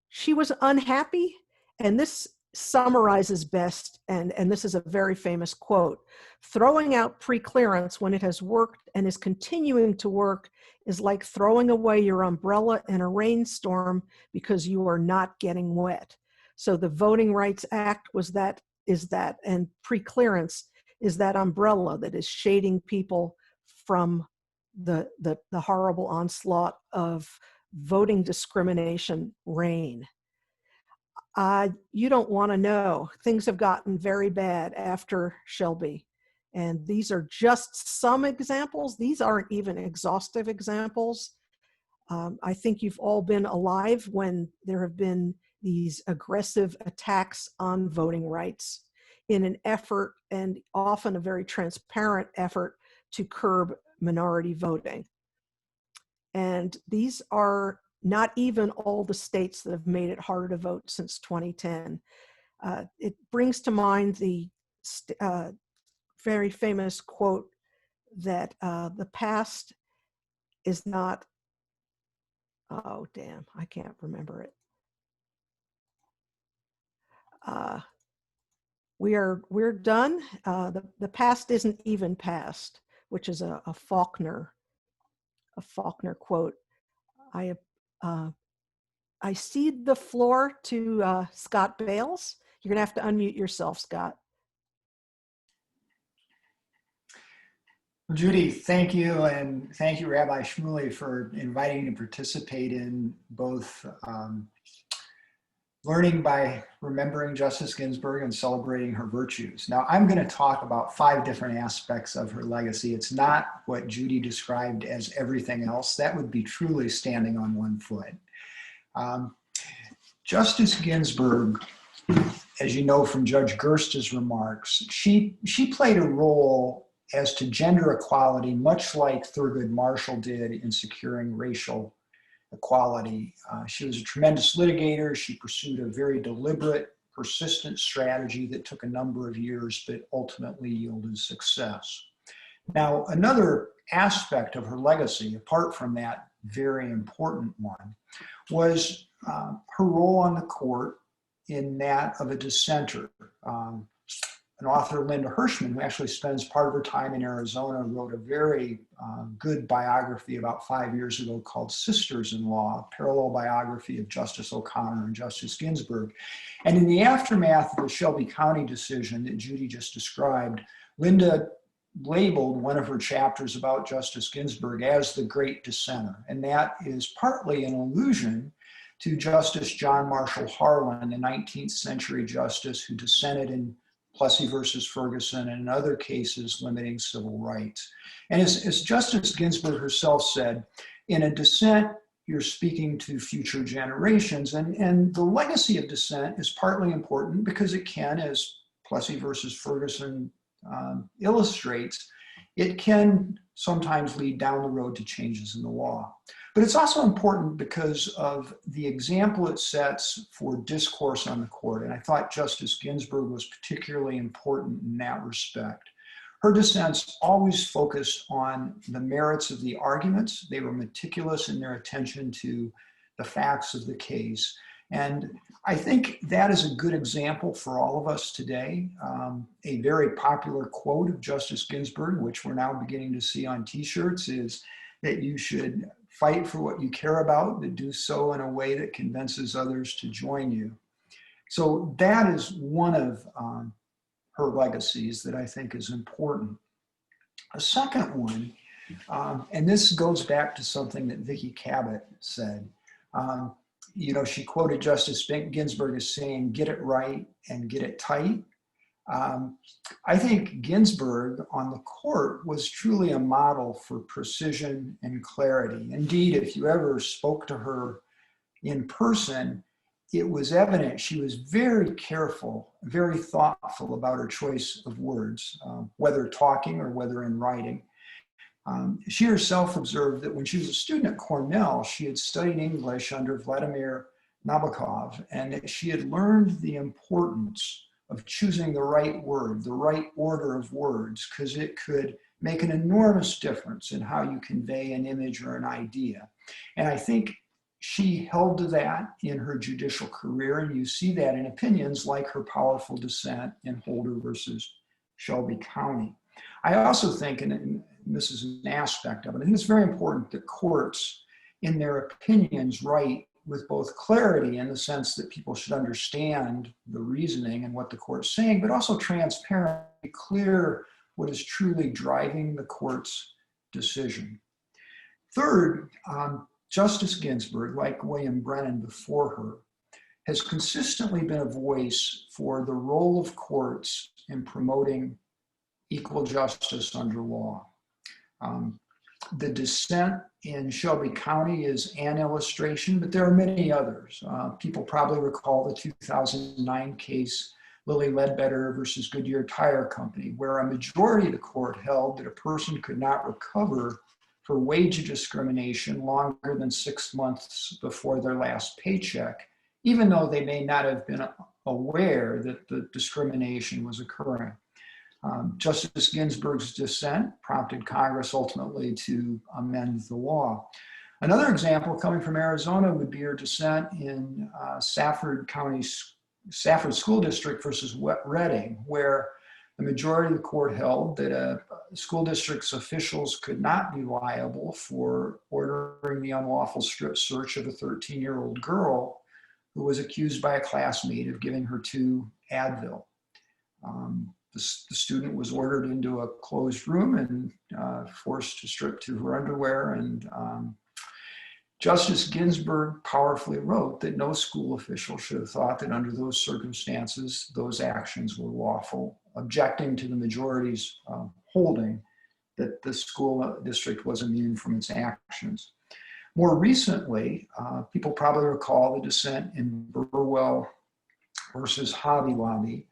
she was unhappy, and this summarizes best, and this is a very famous quote: "Throwing out pre-clearance when it has worked and is continuing to work is like throwing away your umbrella in a rainstorm because you are not getting wet." So the Voting Rights Act is that, and pre-clearance is that umbrella that is shading people from the horrible onslaught of voting discrimination reign. You don't want to know. Things have gotten very bad after Shelby. And these are just some examples. These aren't even exhaustive examples. I think you've all been alive when there have been these aggressive attacks on voting rights in an effort, and often a very transparent effort, to curb minority voting. And these are not even all the states that have made it harder to vote since 2010. It brings to mind the very famous quote that the past is not, oh damn, I can't remember it. We're done. The past isn't even past, which is a Faulkner quote. I cede the floor to Scott Bales. You're gonna have to unmute yourself, Scott. Well, Judy, thank you, and thank you, Rabbi Shmuley, for inviting me to participate in both learning by remembering Justice Ginsburg and celebrating her virtues. Now, I'm going to talk about 5 different aspects of her legacy. It's not what Judy described as everything else. That would be truly standing on one foot. Justice Ginsburg, as you know from Judge Gerst's remarks, she played a role as to gender equality, much like Thurgood Marshall did in securing racial equality. She was a tremendous litigator. She pursued a very deliberate, persistent strategy that took a number of years, but ultimately yielded success. Now, another aspect of her legacy, apart from that very important one, was her role on the court in that of a dissenter. An author, Linda Hirschman, who actually spends part of her time in Arizona, wrote a very good biography about 5 years ago called Sisters in Law, a parallel biography of Justice O'Connor and Justice Ginsburg. And in the aftermath of the Shelby County decision that Judy just described, Linda labeled one of her chapters about Justice Ginsburg as the Great Dissenter. And that is partly an allusion to Justice John Marshall Harlan, the 19th century justice who dissented in Plessy versus Ferguson and in other cases limiting civil rights. And as Justice Ginsburg herself said, in a dissent, you're speaking to future generations. And the legacy of dissent is partly important because it can, as Plessy versus Ferguson illustrates, it can sometimes lead down the road to changes in the law. But it's also important because of the example it sets for discourse on the court. And I thought Justice Ginsburg was particularly important in that respect. Her dissents always focused on the merits of the arguments. They were meticulous in their attention to the facts of the case. And I think that is a good example for all of us today. A very popular quote of Justice Ginsburg, which we're now beginning to see on t-shirts, is that you should fight for what you care about, but do so in a way that convinces others to join you. So that is one of her legacies that I think is important. A second one, and this goes back to something that Vicki Cabot said. You know, she quoted Justice Ginsburg as saying, "Get it right and get it tight." I think Ginsburg on the court was truly a model for precision and clarity. Indeed, if you ever spoke to her in person, it was evident she was very careful, very thoughtful about her choice of words, whether talking or whether in writing. She herself observed that when she was a student at Cornell, she had studied English under Vladimir Nabokov, and that she had learned the importance of choosing the right word, the right order of words, because it could make an enormous difference in how you convey an image or an idea. And I think she held to that in her judicial career, and you see that in opinions like her powerful dissent in Holder versus Shelby County. I also think, and this is an aspect of it, I think it's very important that courts, in their opinions, write with both clarity in the sense that people should understand the reasoning and what the court's saying, but also transparent, clear what is truly driving the court's decision. Third, Justice Ginsburg, like William Brennan before her, has consistently been a voice for the role of courts in promoting equal justice under law. The dissent in Shelby County is an illustration, but there are many others. People probably recall the 2009 case, Lilly Ledbetter versus Goodyear Tire Company, where a majority of the court held that a person could not recover for wage discrimination longer than 6 months before their last paycheck, even though they may not have been aware that the discrimination was occurring. Justice Ginsburg's dissent prompted Congress ultimately to amend the law. Another example coming from Arizona would be her dissent in Safford School District versus Reading, where the majority of the court held that a school district's officials could not be liable for ordering the unlawful strip search of a 13-year-old girl who was accused by a classmate of giving her 2 Advil. The student was ordered into a closed room and forced to strip to her underwear. And Justice Ginsburg powerfully wrote that no school official should have thought that under those circumstances, those actions were lawful, objecting to the majority's holding that the school district was immune from its actions. More recently, people probably recall the dissent in Burwell versus Hobby Lobby.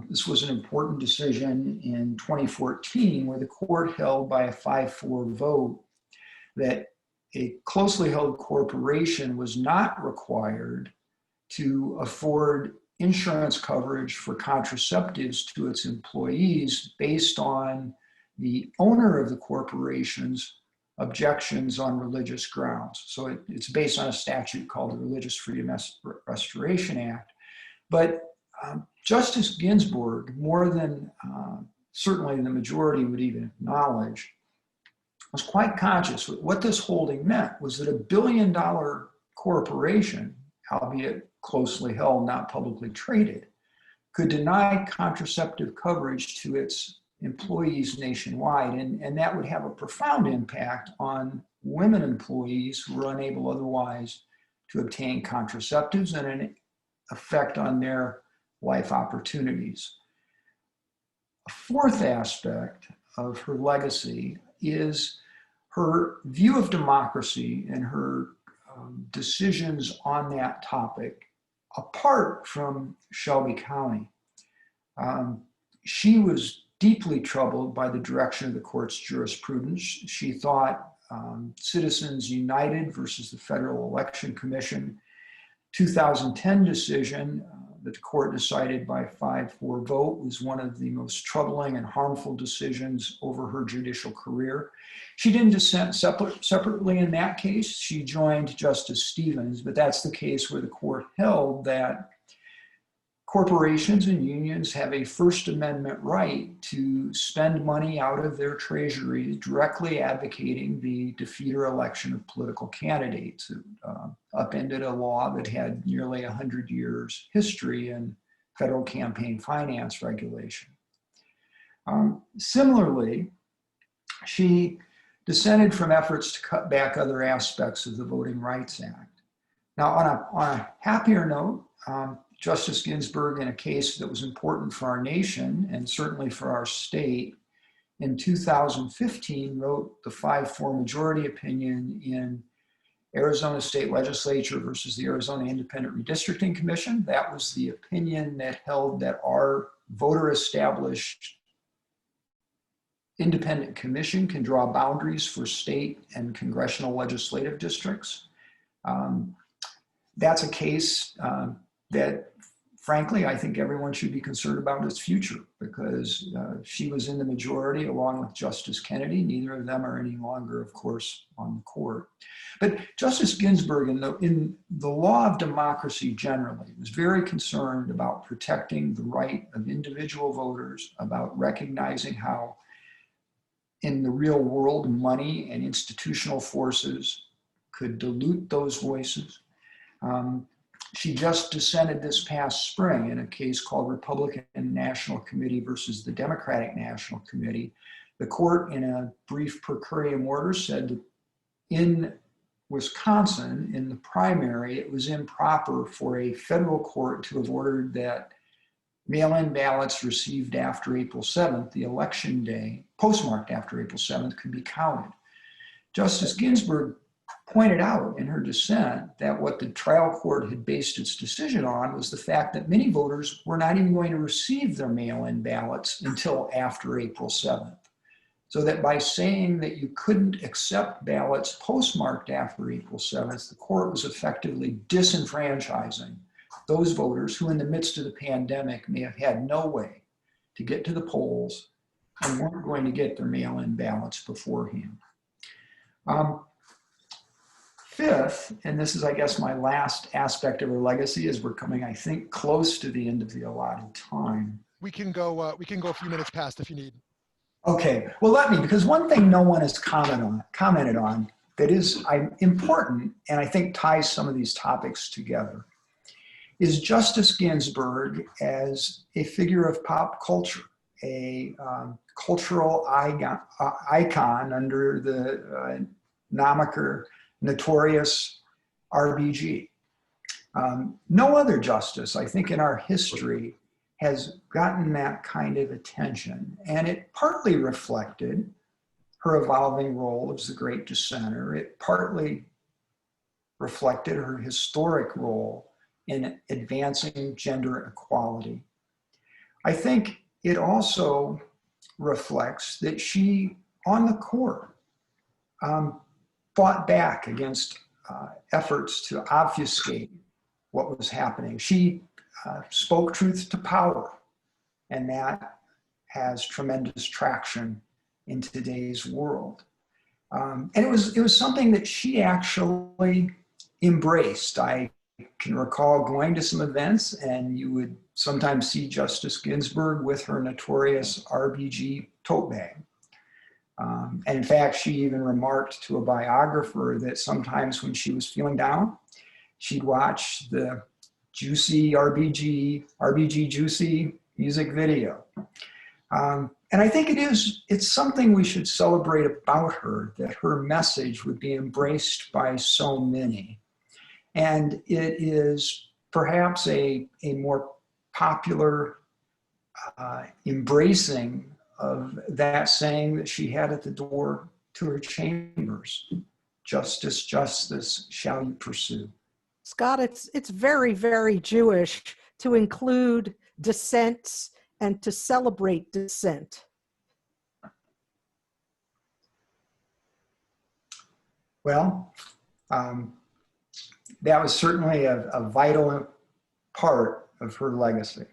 This was an important decision in 2014 where the court held by a 5-4 vote that a closely held corporation was not required to afford insurance coverage for contraceptives to its employees based on the owner of the corporation's objections on religious grounds. So it's based on a statute called the Religious Freedom Restoration Act. But Justice Ginsburg, more than certainly the majority would even acknowledge, was quite conscious that what this holding meant was that $1 billion corporation, albeit closely held, not publicly traded, could deny contraceptive coverage to its employees nationwide. And that would have a profound impact on women employees who were unable otherwise to obtain contraceptives and an effect on their life opportunities. A fourth aspect of her legacy is her view of democracy and her decisions on that topic apart from Shelby County. She was deeply troubled by the direction of the court's jurisprudence. She thought Citizens United versus the Federal Election Commission 2010 decision that the court decided by 5-4 vote was one of the most troubling and harmful decisions over her judicial career. She didn't dissent separately in that case. She joined Justice Stevens, but that's the case where the court held that corporations and unions have a First Amendment right to spend money out of their treasuries directly advocating the defeat or election of political candidates. It upended a law that had nearly 100 years history in federal campaign finance regulation. Similarly, she dissented from efforts to cut back other aspects of the Voting Rights Act. Now, on a happier note, Justice Ginsburg, in a case that was important for our nation and certainly for our state, in 2015 wrote the 5-4 majority opinion in Arizona State Legislature versus the Arizona Independent Redistricting Commission. That was the opinion that held that our voter-established independent commission can draw boundaries for state and congressional legislative districts. That's a case that, frankly, I think everyone should be concerned about its future because she was in the majority along with Justice Kennedy. Neither of them are any longer, of course, on the court. But Justice Ginsburg, in the law of democracy generally, was very concerned about protecting the right of individual voters, about recognizing how in the real world, money and institutional forces could dilute those voices. She just dissented this past spring in a case called Republican National Committee versus the Democratic National Committee. The court, in a brief per curiam order, said that in Wisconsin, in the primary, it was improper for a federal court to have ordered that mail-in ballots received after April 7th, the election day, postmarked after April 7th, could be counted. Justice Ginsburg pointed out in her dissent that what the trial court had based its decision on was the fact that many voters were not even going to receive their mail-in ballots until after April 7th. So that by saying that you couldn't accept ballots postmarked after April 7th, the court was effectively disenfranchising those voters who in the midst of the pandemic may have had no way to get to the polls and weren't going to get their mail-in ballots beforehand. Fifth, and this is, I guess, my last aspect of her legacy, as we're coming, I think, close to the end of the allotted time. We can go a few minutes past if you need. Okay, well, let me, because one thing no one has commented on that is important, and I think ties some of these topics together, is Justice Ginsburg as a figure of pop culture, a cultural icon under the moniker notorious RBG. No other justice, I think, in our history has gotten that kind of attention. And it partly reflected her evolving role as the great dissenter. It partly reflected her historic role in advancing gender equality. I think it also reflects that she, on the court, fought back against efforts to obfuscate what was happening. She spoke truth to power, and that has tremendous traction in today's world. And it was something that she actually embraced. I can recall going to some events, and you would sometimes see Justice Ginsburg with her notorious RBG tote bag. And in fact, she even remarked to a biographer that sometimes when she was feeling down, she'd watch the Juicy RBG Juicy music video. And I think it's something we should celebrate about her, that her message would be embraced by so many. And it is perhaps a more popular embracing of that saying that she had at the door to her chambers: justice, justice shall you pursue. Scott, it's very, very Jewish to include dissents and to celebrate dissent. Well, that was certainly a vital part of her legacy.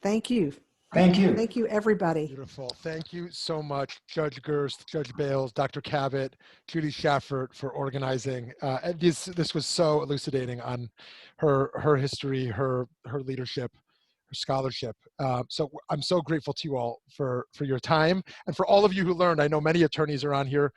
Thank you. Thank you. Thank you, everybody. Beautiful. Thank you so much, Judge Gerst, Judge Bales, Dr. Cabot, Judy Schaffert, for organizing. This was so elucidating on her history, her leadership, her scholarship. So I'm so grateful to you all for your time, and for all of you who learned. I know many attorneys are on here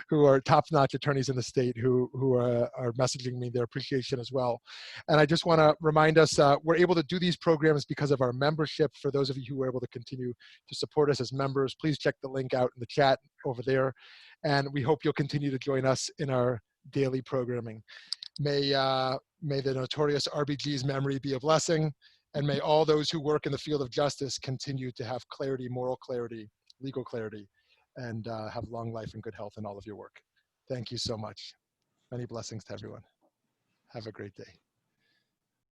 who are top-notch attorneys in the state who are messaging me their appreciation as well. And I just want to remind us, we're able to do these programs because of our membership. For those of you who are able to continue to support us as members, please check the link out in the chat over there. And we hope you'll continue to join us in our daily programming. May the notorious RBG's memory be a blessing. And may all those who work in the field of justice continue to have clarity, moral clarity, legal clarity, and have long life and good health in all of your work. Thank you so much. Many blessings to everyone. Have a great day.